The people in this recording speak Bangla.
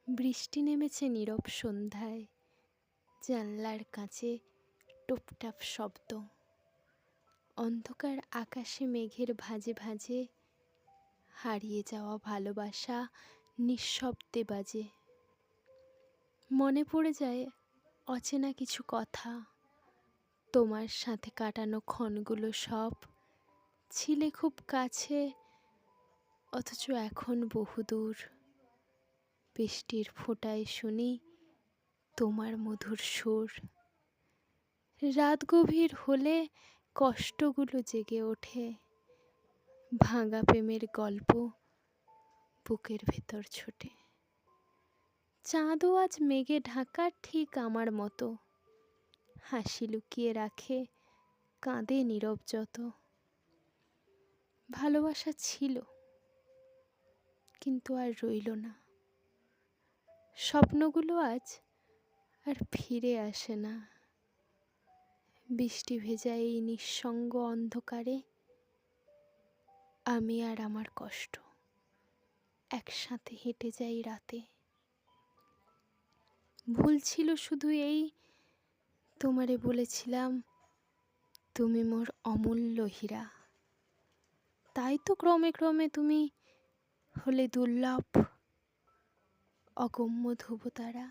বৃষ্টি নেমেছে নীরব সন্ধ্যায়, জানলার কাছে টুপটাপ শব্দ। অন্ধকার আকাশে মেঘের ভাঁজে ভাঁজে হারিয়ে যাওয়া ভালোবাসা নিঃশব্দে বাজে। মনে পড়ে যায় অচেনা কিছু কথা, তোমার সাথে কাটানো ক্ষণগুলো সব ছিলে খুব কাছে, অথচ এখন বহুদূর। বৃষ্টির ফোঁটায় শুনি তোমার মধুর সুর। রাত গভীর হলে কষ্টগুলো জেগে ওঠে, ভাঙা প্রেমের গল্প বুকের ভেতর ছোটে। চাঁদও আজ মেঘে ঢাকা ঠিক আমার মতো, হাসি লুকিয়ে রাখে, কাঁদে নীরব যত। ভালোবাসা ছিল কিন্তু আর রইল না, স্বপ্নগুলো আজ আর ফিরে আসে না। বৃষ্টি ভেজা এই নিঃসঙ্গ অন্ধকারে আমি আর আমার কষ্ট একসাথে হেঁটে যাই রাতে। ভুল ছিল শুধু এই, তোমারে বলেছিলাম তুমি মোর অমূল্য হীরা। তাই তো ক্রমে ক্রমে তুমি হলে দুর্লভ, অগম্য ধ্রুবতারা।